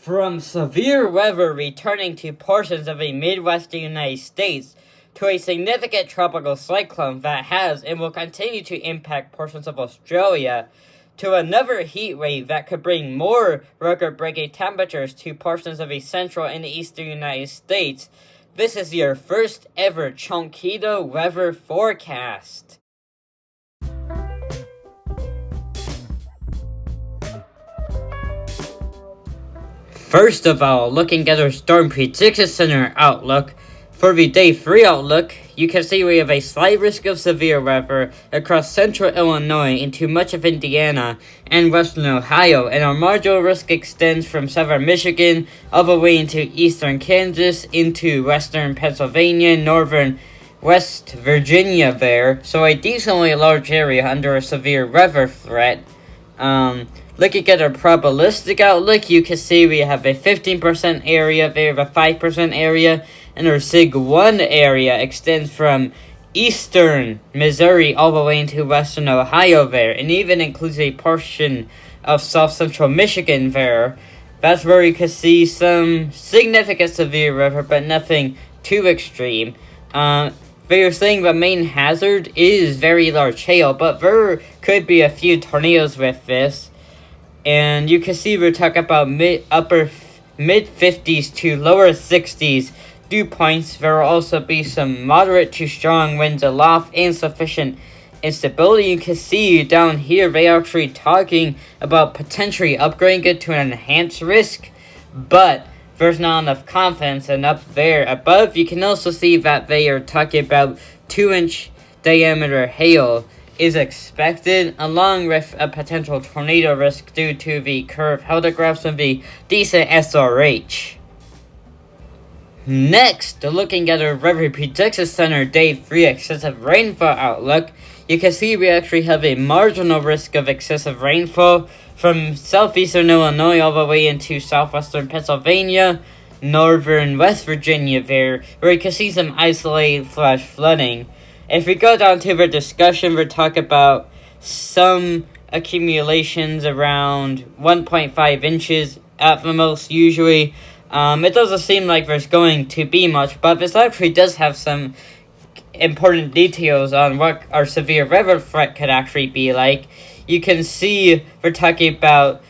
From severe weather returning to portions of the Midwestern United States to a significant tropical cyclone that has and will continue to impact portions of Australia, to another heat wave that could bring more record-breaking temperatures to portions of the central and eastern United States, this is your first ever Chonketo weather forecast. First of all, looking at our Storm Prediction Center outlook, for the Day 3 outlook, you can see we have a slight risk of severe weather across central Illinois into much of Indiana and western Ohio, and our marginal risk extends from southern Michigan all the way into eastern Kansas, into western Pennsylvania, northern West Virginia there, so a decently large area under a severe weather threat. Looking at our probabilistic outlook, you can see we have a 15% area, we have a 5% area, and our SIG-1 area extends from eastern Missouri all the way into western Ohio there, and even includes a portion of south-central Michigan there. That's where you can see some significant severe weather, but nothing too extreme. They are saying the main hazard is very large hail, but there could be a few tornadoes with this. And you can see we're talking about mid-50s to lower 60s dew points. There will also be some moderate to strong winds aloft and sufficient instability. You can see down here they are actually talking about potentially upgrading it to an enhanced risk, but there's not enough confidence. And up there above, you can also see that they are talking about 2-inch diameter hail is expected, along with a potential tornado risk due to the curved hydrographs of the decent SRH. Next, looking at our Weather Prediction Center Day 3 excessive rainfall outlook, you can see we actually have a marginal risk of excessive rainfall from southeastern Illinois all the way into southwestern Pennsylvania, northern West Virginia there, where you can see some isolated flash flooding. If we go down to the discussion, we're talking about some accumulations around 1.5 inches at the most usually. It doesn't seem like there's going to be much, but this actually does have some important details on what our severe weather threat could actually be like. You can see we're talking about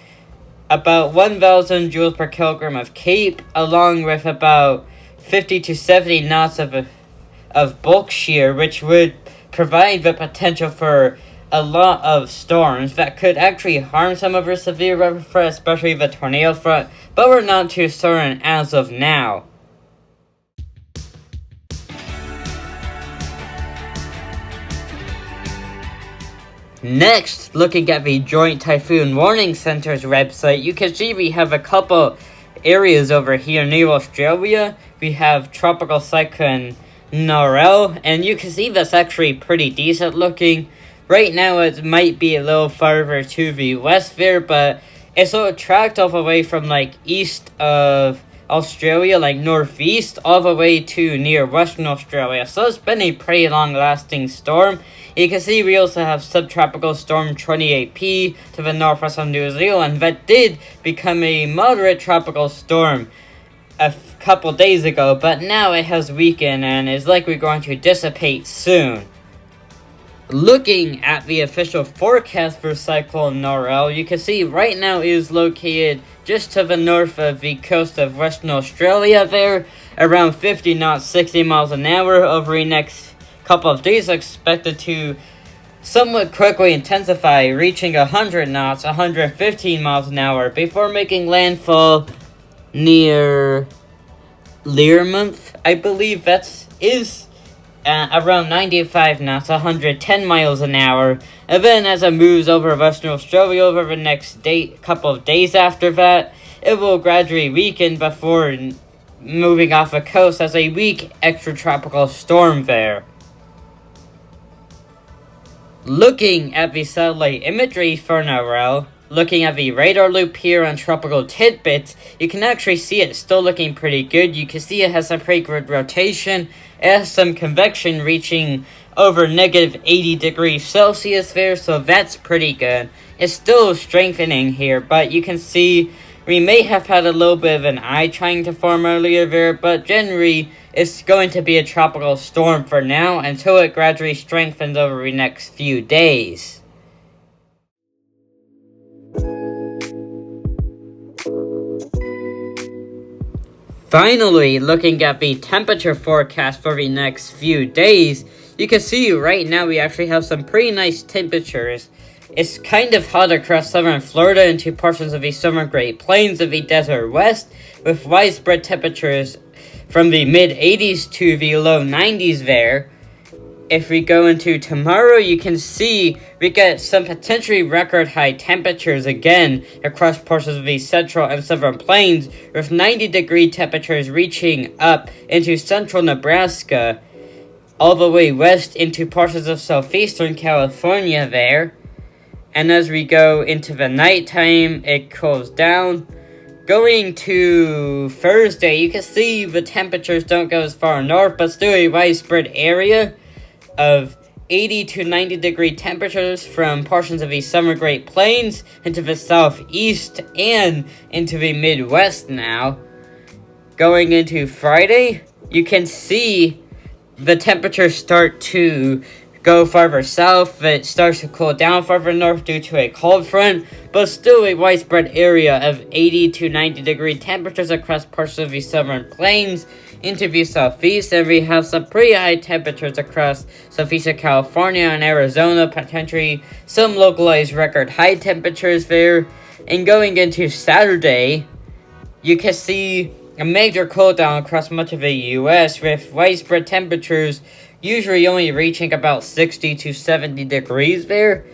1,000 joules per kilogram of CAPE, along with about 50 to 70 knots of bulk shear, which would provide the potential for a lot of storms that could actually harm some of our severe weather threat, especially the tornado front, but we're not too certain as of now. Next, looking at the Joint Typhoon Warning Center's website, you can see we have a couple areas over here near Australia. We have Tropical Cyclone Narelle, and you can see that's actually pretty decent looking. Right now it might be a little farther to the west there, but it's sort of tracked all the way from like east of Australia, like northeast, all the way to near Western Australia. So it's been a pretty long lasting storm. You can see we also have subtropical storm 28P to the northwest of New Zealand that did become a moderate tropical storm a couple days ago, but now it has weakened and is likely going to dissipate soon. Looking at the official forecast for Cyclone Narelle, you can see right now it is located just to the north of the coast of Western Australia there, around 50 knots, 60 miles an hour. Over the next couple of days, expected to somewhat quickly intensify, reaching 100 knots, 115 miles an hour, before making landfall near Learmonth, I believe that is around 95 knots, 110 miles an hour, and then as it moves over Western Australia over the next couple of days after that, it will gradually weaken before moving off the coast as a weak extratropical storm there. Looking at the satellite imagery for Narelle, looking at the radar loop here on Tropical Tidbits, you can actually see it still looking pretty good. You can see it has a pretty good rotation. It has some convection reaching over negative 80 degrees Celsius there, so that's pretty good. It's still strengthening here, but you can see We may have had a little bit of an eye trying to form earlier there, but generally it's going to be a tropical storm for now until it gradually strengthens over the next few days. Finally, looking at the temperature forecast for the next few days, you can see right now we actually have some pretty nice temperatures. It's kind of hot across southern Florida into portions of the southern Great Plains of the Desert West, with widespread temperatures from the mid-80s to the low 90s there. If we go into tomorrow, you can see we get some potentially record high temperatures again across portions of the central and southern plains, with 90-degree temperatures reaching up into central Nebraska, all the way west into portions of southeastern California there. And as we go into the nighttime, it cools down. Going to Thursday, you can see the temperatures don't go as far north, but still a widespread area of 80 to 90 degree temperatures from portions of the summer Great Plains into the southeast and into the Midwest now. Going into Friday, you can see the temperatures start to go farther south. It starts to cool down farther north due to a cold front, but still a widespread area of 80 to 90 degree temperatures across parts of the southern plains into the southeast, and we have some pretty high temperatures across southeastern California and Arizona, potentially some localized record high temperatures there. And going into Saturday, you can see a major cool down across much of the US, with widespread temperatures usually only reaching about 60 to 70 degrees there.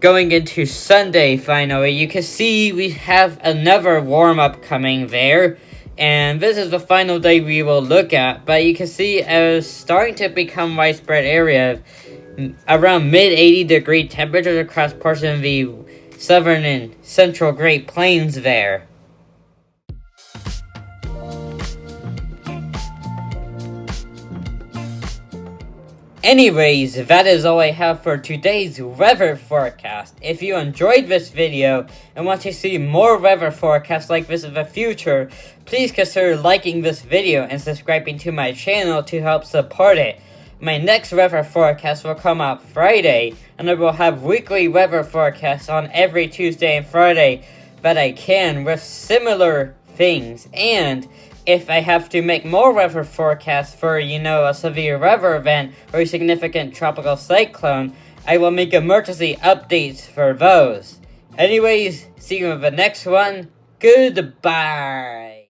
Going into Sunday, finally, you can see we have another warm-up coming there. And this is the final day we will look at, but you can see it's starting to become widespread area around mid-80 degree temperatures across parts of the southern and central Great Plains there. Anyways, that is all I have for today's weather forecast. If you enjoyed this video and want to see more weather forecasts like this in the future, please consider liking this video and subscribing to my channel to help support it. My next weather forecast will come out Friday, and I will have weekly weather forecasts on every Tuesday and Friday that I can with similar things. And if I have to make more weather forecasts for, a severe weather event or a significant tropical cyclone, I will make emergency updates for those. Anyways, see you in the next one. Goodbye.